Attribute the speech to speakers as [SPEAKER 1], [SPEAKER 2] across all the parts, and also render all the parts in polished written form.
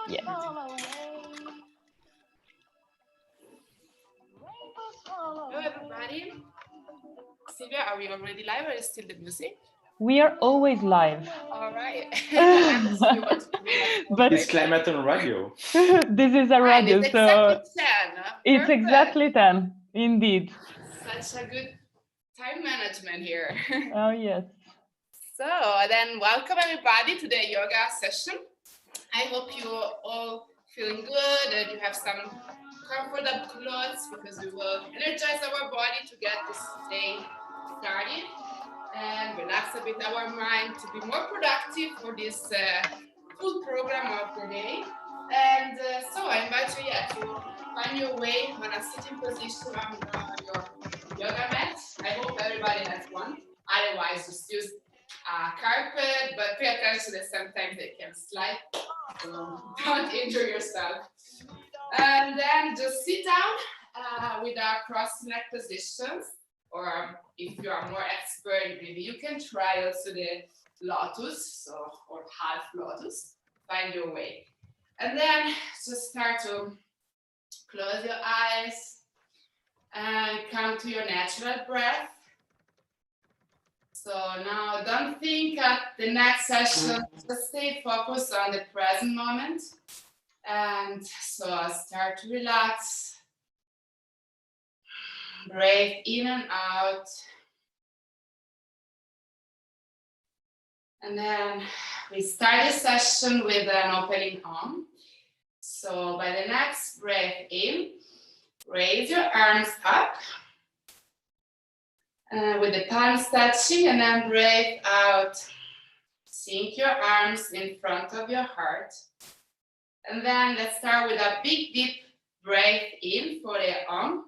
[SPEAKER 1] Yes.
[SPEAKER 2] Hello, everybody. Silvia, are we already live or is still the music?
[SPEAKER 1] We are always live.
[SPEAKER 2] All right. You want to be
[SPEAKER 1] But
[SPEAKER 3] it's Climathon Radio.
[SPEAKER 1] This is a radio,
[SPEAKER 2] it's
[SPEAKER 1] so
[SPEAKER 2] exactly 10.
[SPEAKER 1] it's
[SPEAKER 2] Perfect.
[SPEAKER 1] exactly 10, indeed.
[SPEAKER 2] Such a good time management here.
[SPEAKER 1] Oh, yes.
[SPEAKER 2] So then welcome everybody to the yoga session. I hope you're all feeling good and you have some comfortable clothes because we will energize our body to get this day started and relax a bit our mind to be more productive for this full program of the day. And so I invite you to find your way on a sitting position on your yoga mat. I hope everybody has one. Otherwise, just use a carpet, but pay attention that sometimes they can slide. So don't injure yourself. And then just sit down with a cross neck positions. Or if you are more expert, maybe you can try also the lotus, or half lotus. Find your way. And then just start to close your eyes and come to your natural breath. So now don't think at the next session, just stay focused on the present moment. And so start to relax. Breathe in and out. And then we start the session with an opening arm. So by the next breath in, raise your arms up with the palms touching, and then breathe out. Sink your arms in front of your heart. And then let's start with a big deep breath in for the arm.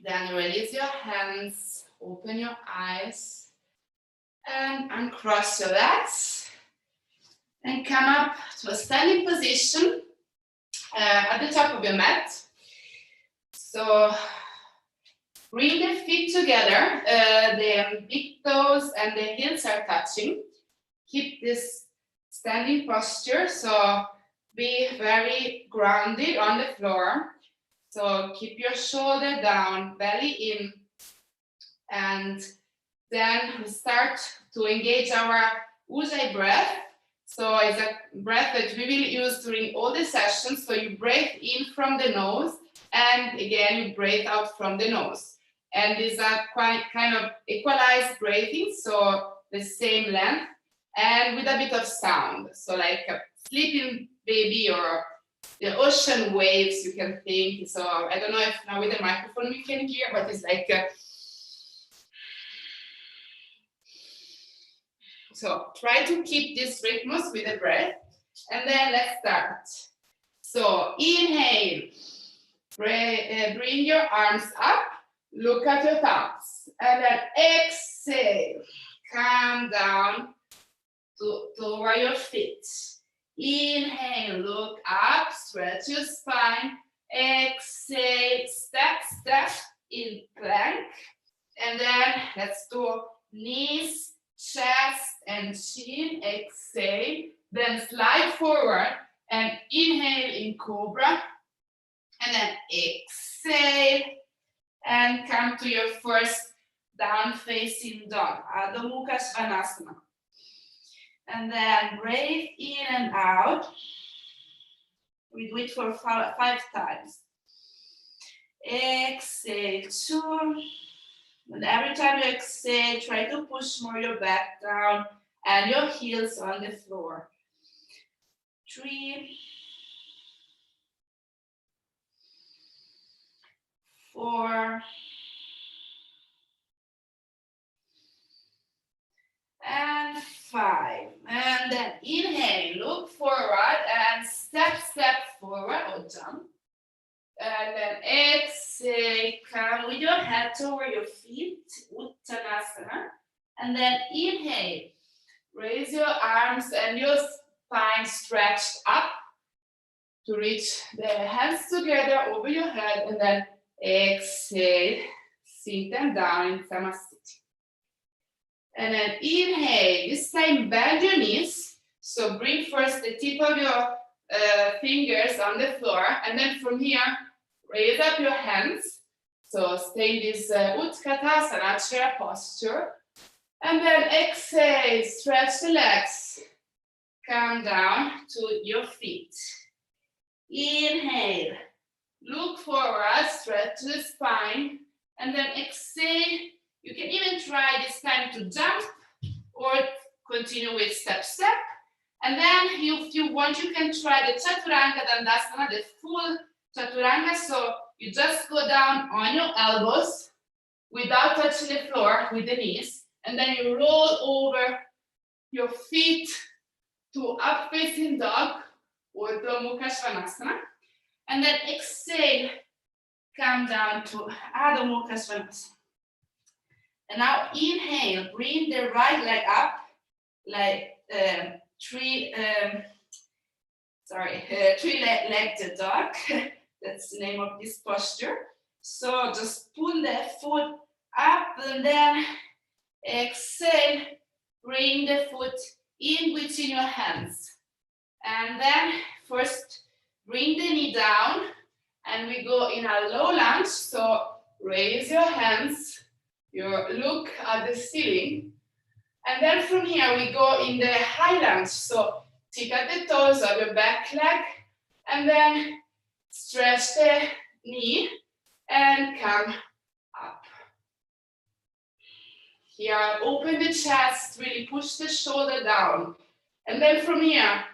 [SPEAKER 2] Then release your hands, open your eyes, and uncross your legs. And come up to a standing position at the top of your mat. So bring the feet together, the big toes and the heels are touching. Keep this standing posture, so be very grounded on the floor. So keep your shoulder down, belly in, and then we start to engage our Ujjayi breath. So it's a breath that we will use during all the sessions. So you breathe in from the nose, and again you breathe out from the nose. And these are quite kind of equalized breathing, so the same length, and with a bit of sound. So like a sleeping baby or the ocean waves, you can think. So I don't know if now with the microphone we can hear, but it's like so try to keep this rhythms with the breath, and then let's start. So inhale, bring your arms up, look at your thumbs, and then exhale, come down toward your feet. Inhale, look up, stretch your spine. Exhale, step in plank. And then let's do knees, chest, and chin. Exhale, then slide forward and inhale in cobra. And then exhale and come to your first down facing dog, Adho Mukha Svanasana. And then breathe in and out. We do it for 5 times. Exhale, 2. And every time you exhale, try to push more your back down and your heels on the floor. 3, 4, and 5. And then inhale, look forward and step forward or jump. And then exhale, come with your head toward your feet, Uttanasana. And then inhale, raise with your arms and your spine stretched up to reach the hands together over your head, and then exhale, sink them down in Samasthiti. And then inhale, this time bend your knees. So bring first the tip of your fingers on the floor, and then from here, raise up your hands. So stay in this Utkatasana chair posture. And then exhale, stretch the legs. Come down to your feet. Inhale, look forward, stretch the spine. And then exhale, you can even try this time to jump or continue with step, step. And then if you want, you can try the Chaturanga Dandasana, the full Chaturanga. So you just go down on your elbows without touching the floor with the knees. And then you roll over your feet to up facing dog or Urdhva Mukha Svanasana. And then exhale, come down to Adho Mukha Svanasana. And now inhale, bring the right leg up like three-legged dog. That's the name of this posture. So just pull the foot up and then exhale, bring the foot in between your hands. And then first bring the knee down and we go in a low lunge. So raise your hands, look at the ceiling. And then from here we go in the high lunge. So tick at the toes of your back leg and then stretch the knee and come up. Here, open the chest, really push the shoulder down. And then from here,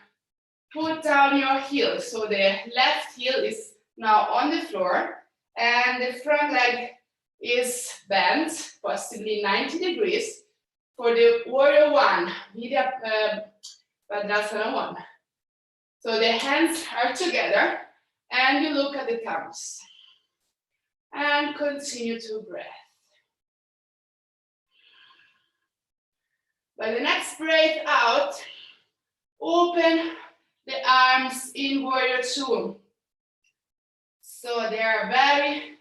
[SPEAKER 2] put down your heel. So the left heel is now on the floor and the front leg is bent, possibly 90 degrees for the warrior one, Vidya Padasana one. So the hands are together and you look at the thumbs. And continue to breathe. By the next breath out, open the arms in warrior two. So they are very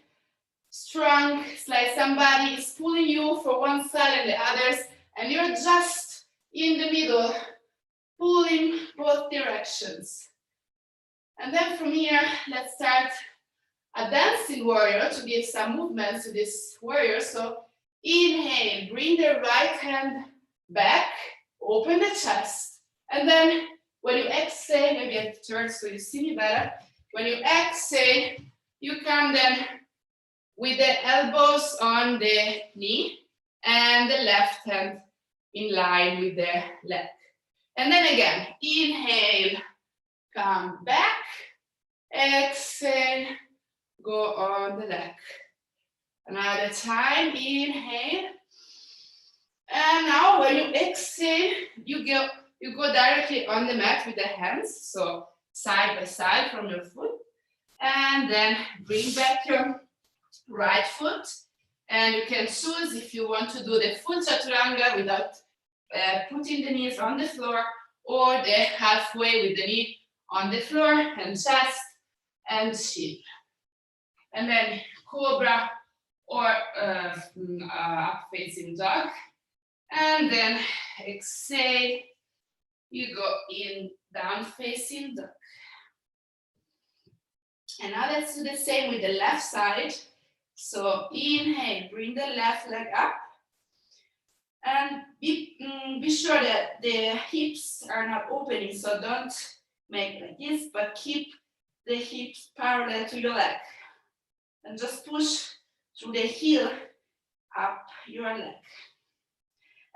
[SPEAKER 2] strong. It's like somebody is pulling you for one side and the others, and you're just in the middle, pulling both directions. And then from here, let's start a dancing warrior to give some movement to this warrior. So inhale, bring the right hand back, open the chest, and then when you exhale, maybe I turn so you see me better. When you exhale, you come then with the elbows on the knee and the left hand in line with the leg. And then again, inhale, come back, exhale, go on the leg. Another time, inhale. And now when you exhale, you go directly on the mat with the hands, so side by side from your foot. And then bring back your right foot. And you can choose if you want to do the full Chaturanga without putting the knees on the floor, or the halfway with the knee on the floor and chest and hip. And then cobra or up facing dog. And then exhale, you go in down facing dog. And now let's do the same with the left side. So inhale, bring the left leg up. And be sure that the hips are not opening, so don't make like this, but keep the hips parallel to your leg. And just push through the heel up your leg.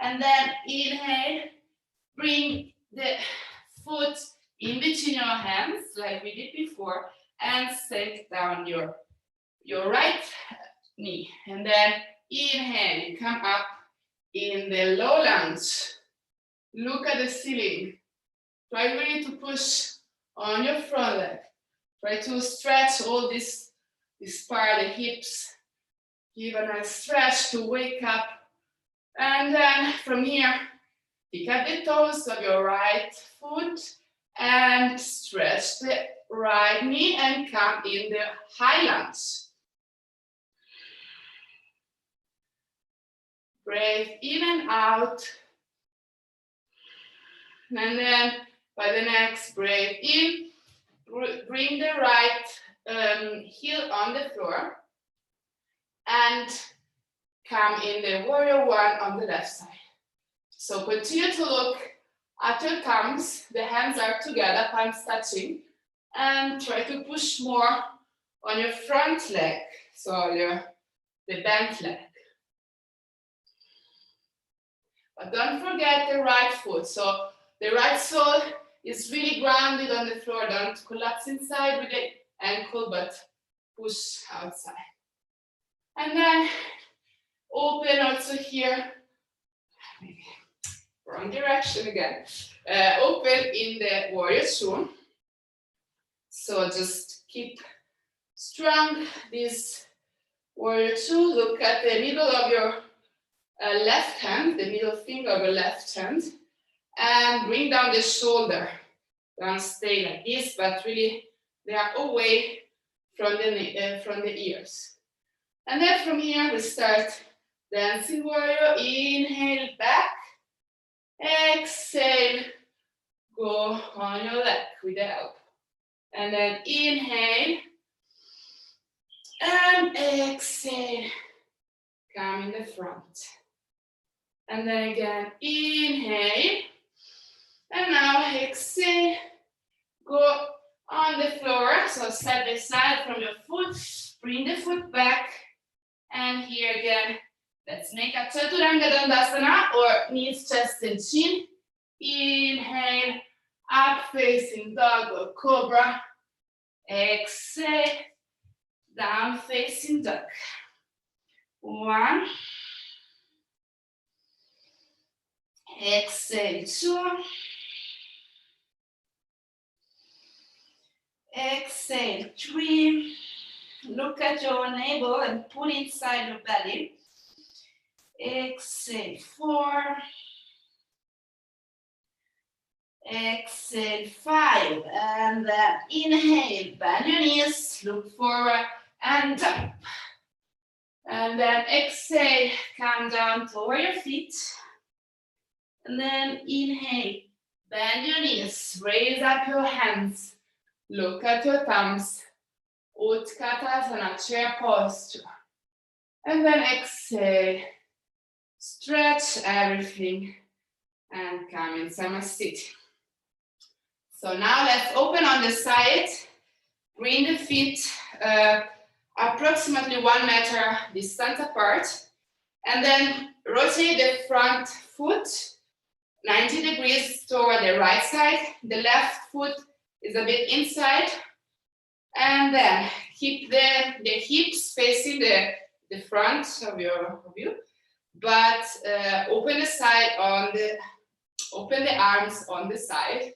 [SPEAKER 2] And then inhale, bring the foot in between your hands like we did before and sink down your right knee. And then inhale, you come up in the low lunge. Look at the ceiling. Try really to push on your front leg. Try to stretch all this part, the hips. Give a nice stretch to wake up. And then from here, Pick up the toes of your right foot and stretch the right knee and come in the high lunge. Breathe in and out. And then by the next breath in, bring the right heel on the floor and come in the warrior one on the left side. So continue to look at your thumbs. The hands are together, palms touching, and try to push more on your front leg, so the bent leg. But don't forget the right foot. So the right sole is really grounded on the floor. Don't collapse inside with the ankle, but push outside. And then open also here. Maybe wrong direction again. Open in the warrior two. So just keep strong this warrior two. Look at the middle of your left hand, the middle finger of your left hand, and bring down the shoulder. Don't stay like this, but really they are away from the ears. And then from here we start dancing warrior. Inhale back, exhale, go on your leg with the elbow. And then inhale and exhale, come in the front. And then again, inhale, and now exhale, go on the floor, so side by side from your foot, bring the foot back, and here again, let's make a Chaturanga Dandasana, or knees, chest, and chin. Inhale, up facing dog or cobra. Exhale, down facing dog. 1. Exhale, 2. Exhale, 3. Look at your navel and pull inside your belly. Exhale, 4. Exhale, 5. And then inhale, bend your knees, look forward and up. And then exhale, come down toward your feet. And then inhale, bend your knees, raise up your hands, look at your thumbs, Utkatasana, chair posture. And then exhale, stretch everything and come in Samasthiti. So now let's open on the side, bring the feet approximately 1 meter distance apart, and then rotate the front foot 90 degrees toward the right side. The left foot is a bit inside, and then keep the hips facing the front of you, but open the side open the arms on the side,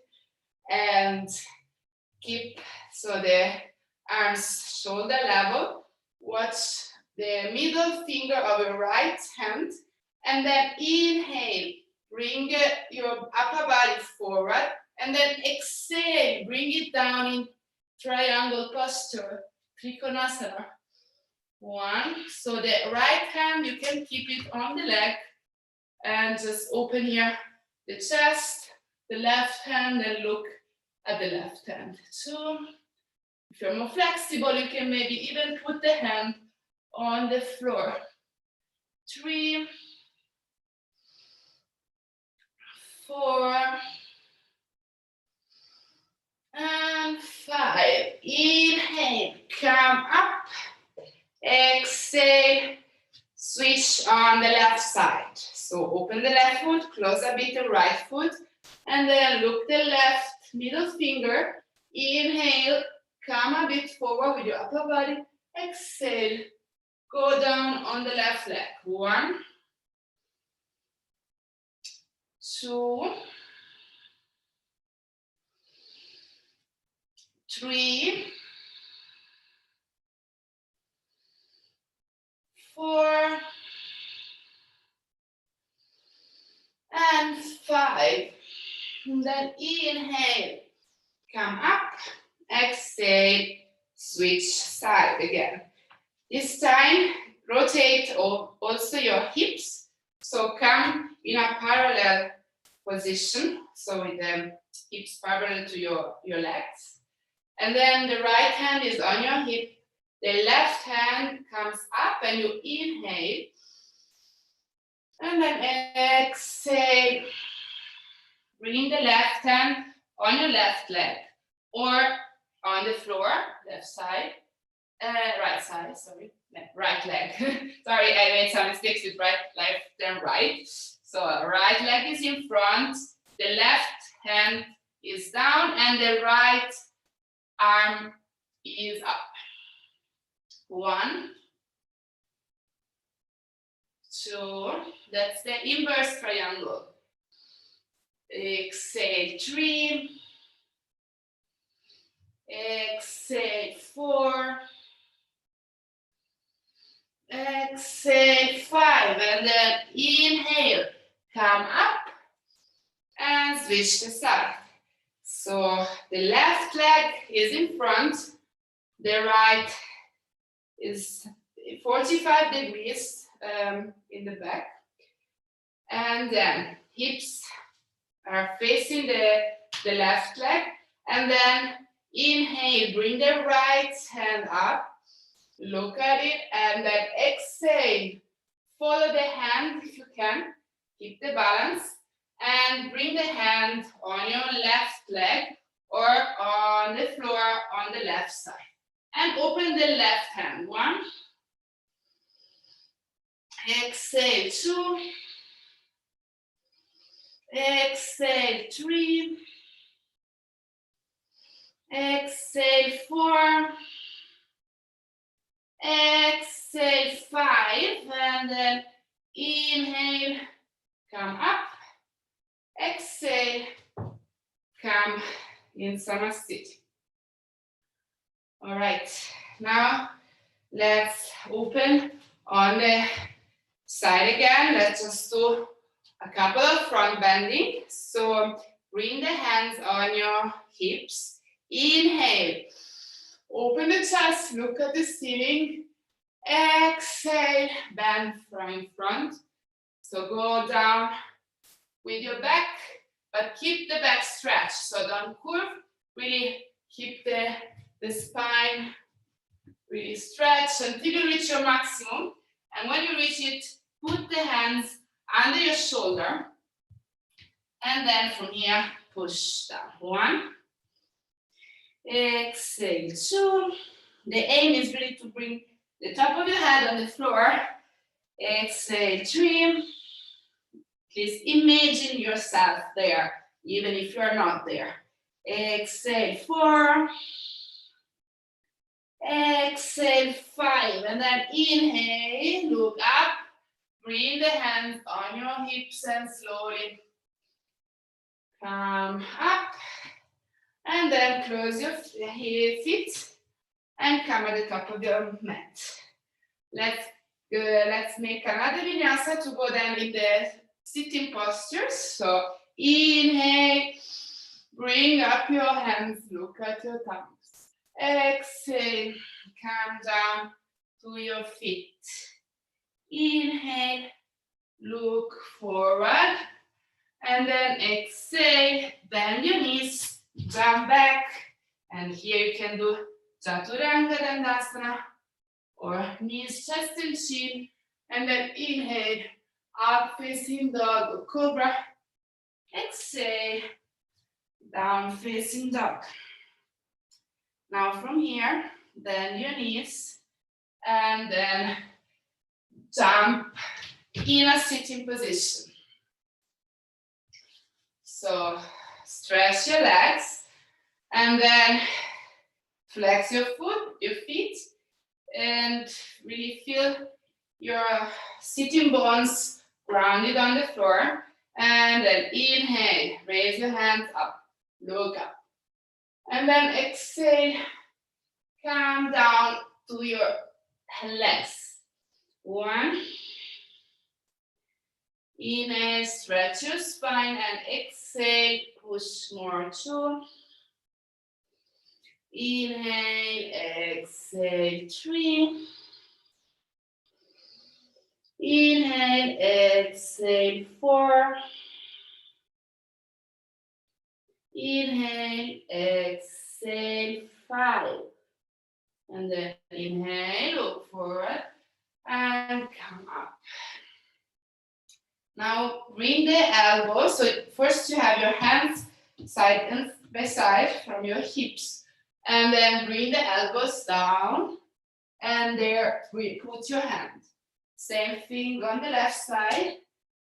[SPEAKER 2] and keep so the arms shoulder level. Watch the middle finger of your right hand, and then inhale, bring your upper body forward, and then exhale, bring it down in triangle posture, Trikonasana. 1, so the right hand, you can keep it on the leg, and just open here the chest, the left hand, and look at the left hand. 2, if you're more flexible, you can maybe even put the hand on the floor. 3, 4, and 5. Inhale, come up. Exhale, switch on the left side. So open the left foot, close a bit the right foot, and then look the left middle finger. Inhale, come a bit forward with your upper body. Exhale, go down on the left leg. 1, 2, 3, 4, and 5. Then inhale, come up, exhale, switch side again. This time, rotate also your hips. So come in a parallel position. So with the hips parallel to your legs. And then the right hand is on your hip. The left hand comes up and you inhale. And then exhale. Bring the left hand on your left leg or on the floor, left side, right side, sorry, right leg. Sorry, I made some mistakes with right, left, and right. So right leg is in front, the left hand is down, and the right arm is up. 1, 2, that's the inverse triangle. Exhale, 3. Exhale, 4. Exhale, 5. And then inhale, come up and switch the side. So the left leg is in front, the right is 45 degrees in the back. And then hips are facing the left leg. And then inhale, bring the right hand up, look at it, and then exhale. Follow the hand if you can, keep the balance, and bring the hand on your left leg or on the floor on the left side. And open the left hand. 1. Exhale, 2. Exhale, 3. Exhale, 4. Exhale, 5. And then inhale, come up. Exhale, come in Samasthiti. All right, now let's open on the side again. Let's just do a couple of front bending. So bring the hands on your hips. Inhale, open the chest, look at the ceiling. Exhale, bend from front. So go down with your back, but keep the back stretched. So don't curve, really keep the spine really stretched until you reach your maximum. And when you reach it, put the hands under your shoulder. And then from here, push down. 1. Exhale, 2. The aim is really to bring the top of your head on the floor. Exhale, 3. Please imagine yourself there, even if you're not there. Exhale, 4. Exhale, 5. And then inhale, look up. Bring the hands on your hips and slowly come up. And then close your feet and come at the top of your mat. Let's make another vinyasa to go down in the sitting postures. So inhale, bring up your hands, look at your thumbs. Exhale, come down to your feet. Inhale, look forward. And then exhale, bend your knees, jump back. And here you can do Chaturanga Dandasana or knees, chest and chin. And then inhale, up facing dog or cobra. Exhale, down facing dog. Now from here, bend your knees and then jump in a sitting position. So stretch your legs and then flex your feet and really feel your sitting bones grounded on the floor. And then inhale, raise your hands up, look up. And then exhale, come down to your legs. 1. Inhale, stretch your spine and exhale, push more, 2. Inhale, exhale, 3. Inhale, exhale, 4. Inhale, exhale, 5. And then inhale, look forward, and come up. Now bring the elbows. So first you have your hands side and by side from your hips. And then bring the elbows down. And there, put your hand. Same thing on the left side.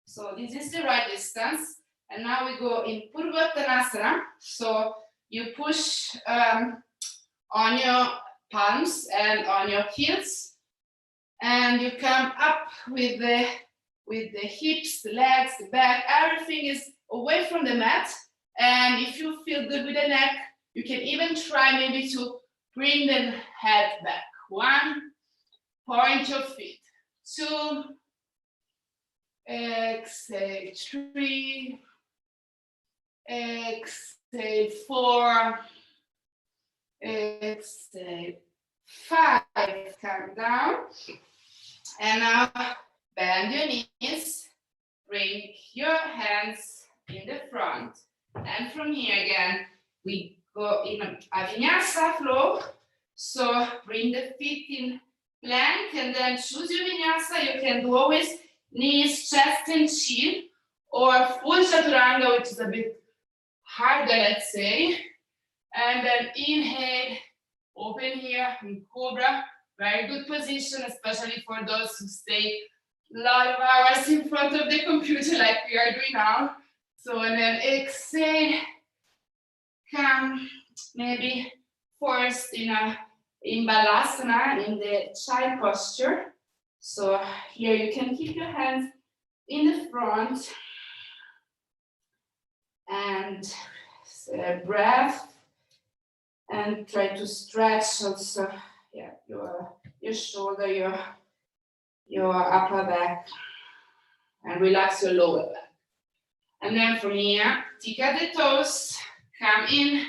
[SPEAKER 2] So this is the right distance. And now we go in Purvottanasana. So you push on your palms and on your heels. And you come up with the hips, the legs, the back. Everything is away from the mat. And if you feel good with the neck, you can even try maybe to bring the head back. 1, point your feet. 2, exhale, 3, exhale, 4, exhale, 5. Come down. And now bend your knees. Bring your hands in the front. And from here again, we go in a vinyasa flow. So bring the feet in plank and then choose your vinyasa. You can do always knees, chest and chin, or full chaturanga, which is a bit harder, let's say. And then inhale, open here in cobra. Very good position, especially for those who stay a lot of hours in front of the computer like we are doing now. So, and then exhale, come maybe first in balasana, in the child posture. So here you can keep your hands in the front and breath, and try to stretch also, yeah, your shoulder, your upper back, and relax your lower back. And then from here, tick at the toes, come in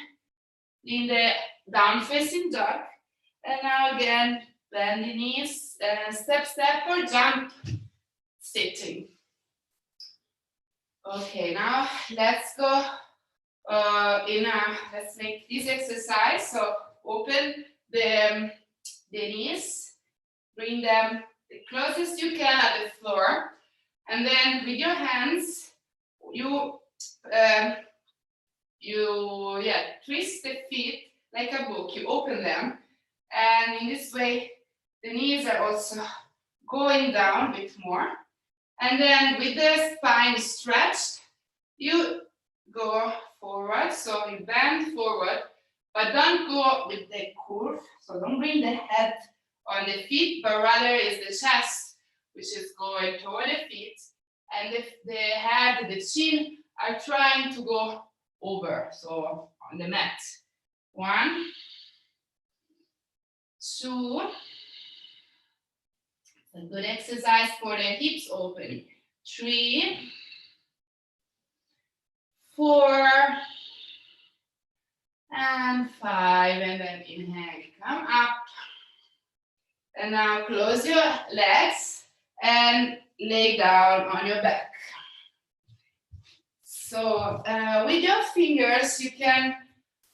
[SPEAKER 2] the down facing dog. And now again, bend the knees, step, or jump, sitting. Okay, now let's go let's make this exercise. So open the knees, bring them the closest you can at the floor. And then with your hands, you twist the feet like a book. You open them. And in this way, the knees are also going down a bit more. And then with the spine stretched, you go forward. So you bend forward, but don't go with the curve. So don't bring the head on the feet, but rather is the chest, which is going toward the feet. And the head, the chin are trying to go over, so on the mat. 1, 2. A good exercise for the hips open. 3, 4, and 5. And then inhale, come up. And now close your legs and lay down on your back. So with your fingers, you can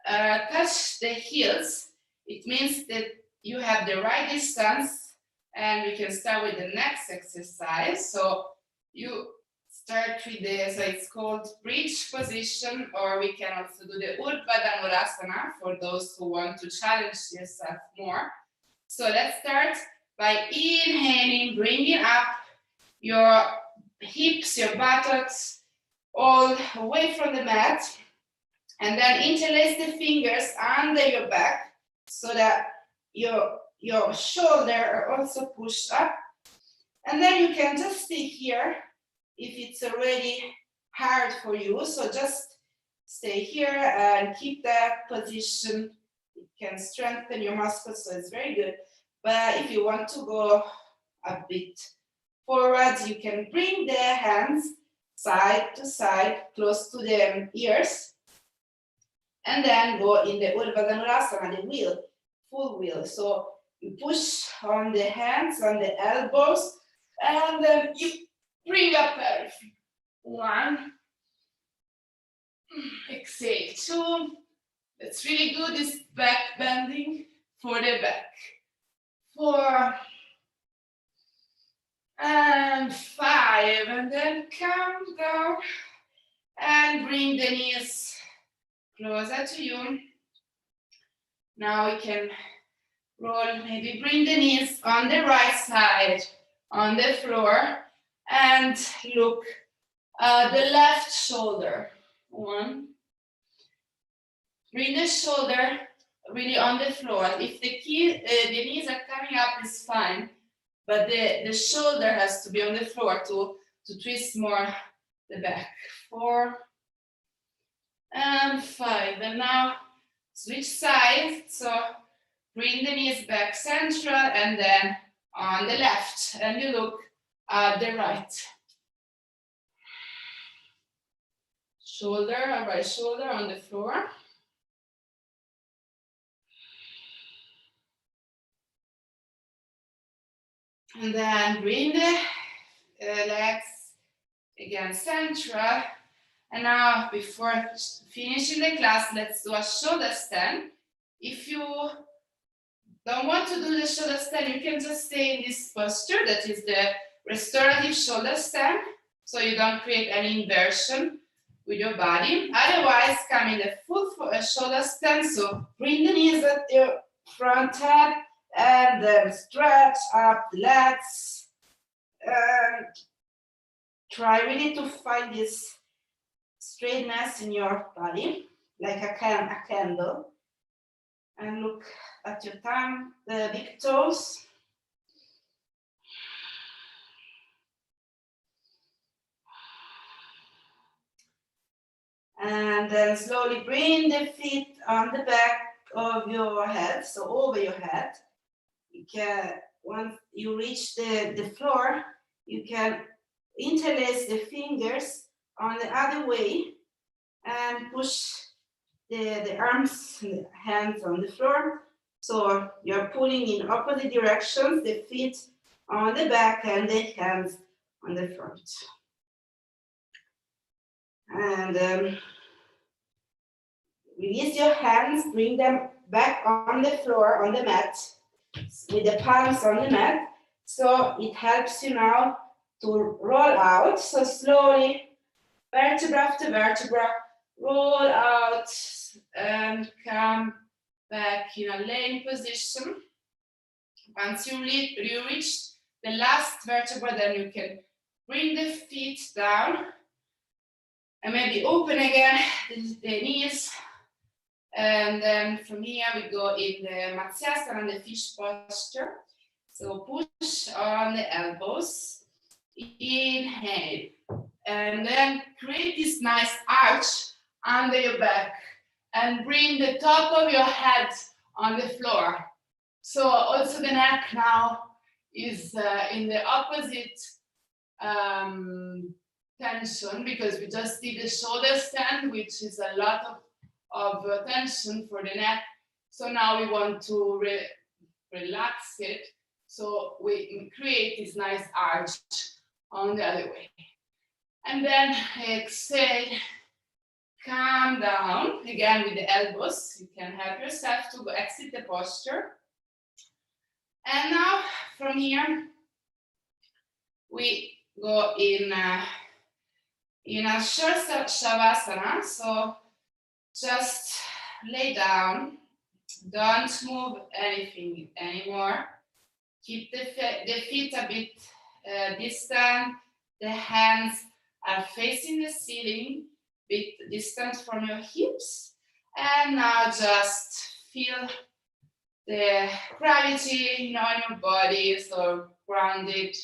[SPEAKER 2] touch the heels. It means that you have the right distance, and we can start with the next exercise. So you start with so it's called bridge position, or we can also do the Urdhva Dhanurasana for those who want to challenge yourself more. So let's start by inhaling, bringing up your hips, your buttocks, all away from the mat. And then interlace the fingers under your back so that your shoulder are also pushed up. And then you can just stay here if it's already hard for you. So just stay here and keep that position. It can strengthen your muscles, so it's very good. But if you want to go a bit forward, you can bring the hands side to side, close to the ears. And then go in the Urdhva Dhanurasana, the wheel, full wheel. So you push on the hands, on the elbows, and then you bring up everything. 1, exhale, 2. That's really good, this back bending for the back. 4, and 5, and then come down and bring the knees closer to you. Now we can roll, maybe bring the knees on the right side on the floor and look at the left shoulder. 1. Bring the shoulder really on the floor. If the knees are coming up, it's fine, but the shoulder has to be on the floor to twist more the back. 4 and 5. And now switch sides. So bring the knees back central and then on the left, and you look at the right. Shoulder, right shoulder on the floor. And then bring the legs again central. And now, before finishing the class, let's do a shoulder stand. If you don't want to do the shoulder stand, you can just stay in this posture. That is the restorative shoulder stand. So you don't create any inversion with your body. Otherwise, come in the full shoulder stand. So bring the knees at your front head and then stretch up the legs. And try really to find this straightness in your body, like a candle. And look at your thumb, the big toes. And then slowly bring the feet on the back of your head, so over your head. You can, once you reach the floor, you can interlace the fingers on the other way and push the arms and the hands on the floor. So you're pulling in opposite directions, the feet on the back and the hands on the front. And release your hands, bring them back on the floor, on the mat, with the palms on the mat. So it helps you now to roll out. So slowly, vertebra after vertebra, roll out and come back in a laying position. Once you reach the last vertebra, then you can bring the feet down and maybe open again the knees. And then from here we go in the Matsyasana and the fish posture. So push on the elbows, inhale, and then create this nice arch under your back and bring the top of your head on the floor. So also the neck now is in the opposite tension, because we just did the shoulder stand, which is a lot of tension for the neck. So now we want to relax it. So we create this nice arch on the other way. And then exhale, come down again with the elbows. You can help yourself to exit the posture. And now from here, we go in a short shavasana. So just lay down, don't move anything anymore. Keep the feet a bit distant. The hands are facing the ceiling, a bit distant from your hips. And now just feel the gravity on your body, so grounded,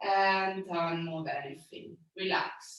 [SPEAKER 2] and don't move anything. Relax.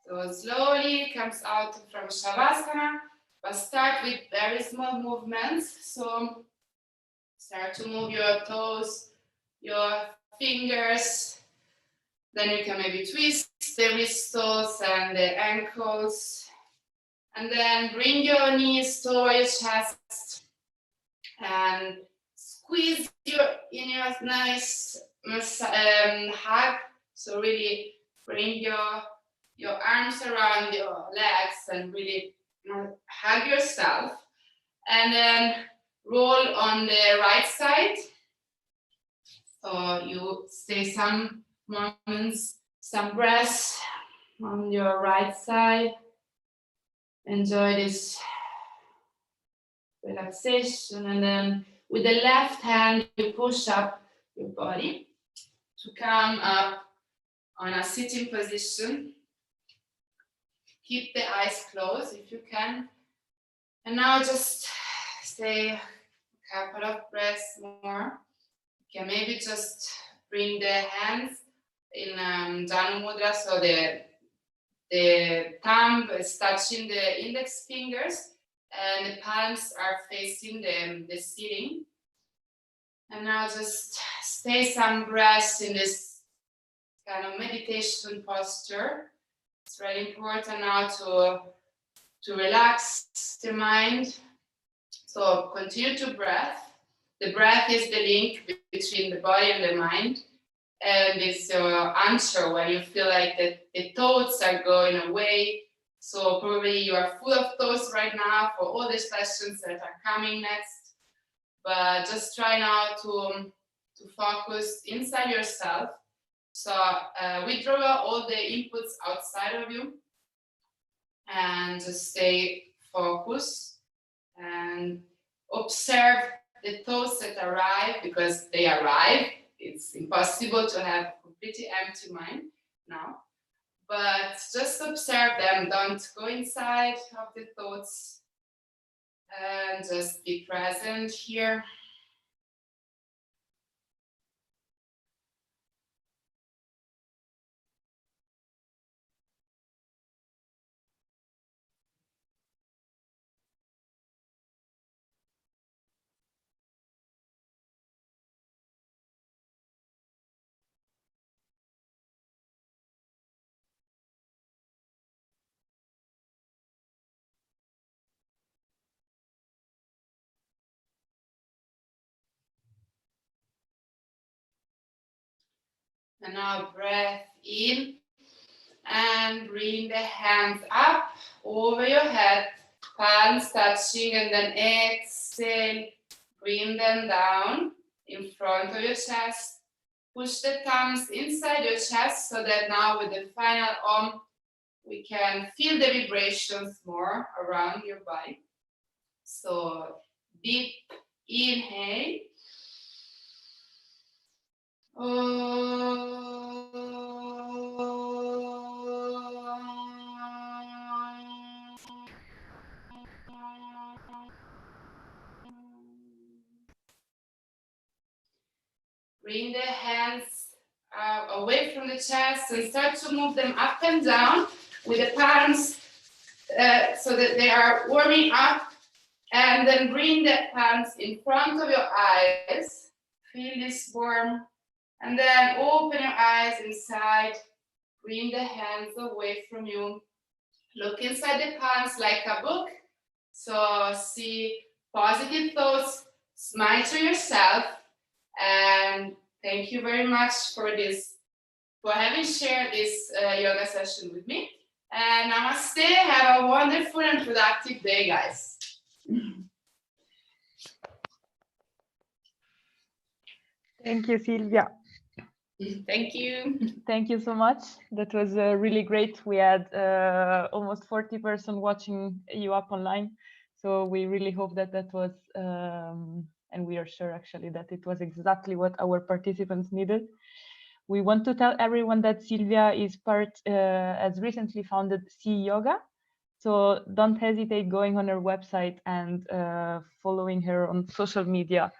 [SPEAKER 2] So slowly comes out from Shavasana, but start with very small movements. So start to move your toes, your fingers. Then you can maybe twist the wrists and the ankles. And then bring your knees toward your chest and squeeze in your nice hug. So really bring your arms around your legs and really hug yourself. And then roll on the right side. So you stay some moments, some breaths on your right side. Enjoy this relaxation, and then with the left hand you push up your body to come up on a sitting position. Keep the eyes closed if you can, and now just stay a couple of breaths more. You can maybe just bring the hands in Janu Mudra, so the thumb is touching the index fingers and the palms are facing the ceiling. And now just stay some breaths in this kind of meditation posture. It's really important now to relax the mind. So continue to breathe. The breath is the link between the body and the mind. And it's your answer when you feel like the thoughts are going away. So probably you are full of thoughts right now for all the sessions that are coming next. But just try now to focus inside yourself. So withdraw all the inputs outside of you and just stay focused and observe the thoughts that arrive, because they arrive. It's impossible to have a completely empty mind now, but just observe them. Don't go inside of the thoughts and just be present here. And now breath in and bring the hands up over your head, palms touching, and then exhale, bring them down in front of your chest. Push the thumbs inside your chest so that now with the final Om, we can feel the vibrations more around your body. So deep inhale. Bring the hands away from the chest and start to move them up and down with the palms so that they are warming up. And then bring the palms in front of your eyes. Feel this warm. And then open your eyes inside. Bring the hands away from you. Look inside the palms like a book. So see positive thoughts. Smile to yourself. And thank you very much for having shared this yoga session with me. And namaste. Have a wonderful and productive day, guys.
[SPEAKER 1] Thank you, Silvia.
[SPEAKER 2] Thank you.
[SPEAKER 1] Thank you so much. That was really great. We had almost 40 person watching you up online. So we really hope that was, and we are sure actually that it was exactly what our participants needed. We want to tell everyone that Silvia is has recently founded SiYoga. So don't hesitate going on her website and following her on social media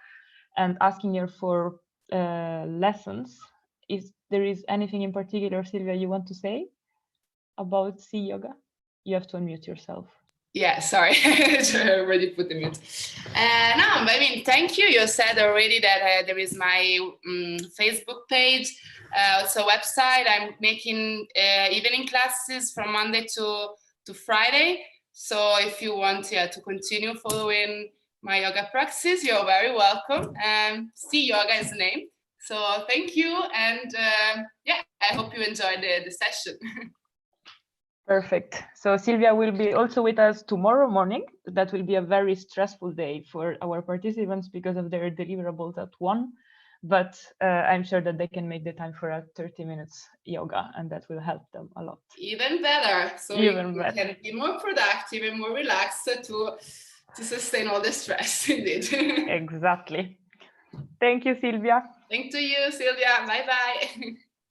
[SPEAKER 1] and asking her for lessons. If there is anything in particular, Silvia, you want to say? about SiYoga? You have to unmute yourself.
[SPEAKER 2] Yeah, sorry, I already put the mute. No, I mean, thank you. You said already that there is my Facebook page, also website. I'm making evening classes from Monday to Friday. So if you want to continue following my yoga practice, you're very welcome. SiYoga is the name. So thank you. And yeah, I hope you enjoyed the session.
[SPEAKER 1] Perfect. So Silvia will be also with us tomorrow morning. That will be a very stressful day for our participants because of their deliverables at 1. But I'm sure that they can make the time for a 30 minutes yoga, and that will help them a lot.
[SPEAKER 2] Even better. So
[SPEAKER 1] Even
[SPEAKER 2] you
[SPEAKER 1] better.
[SPEAKER 2] can be more productive and more relaxed to sustain all the stress, indeed.
[SPEAKER 1] Exactly. Thank you, Silvia.
[SPEAKER 2] Thank to you, Sylvia. Bye-bye.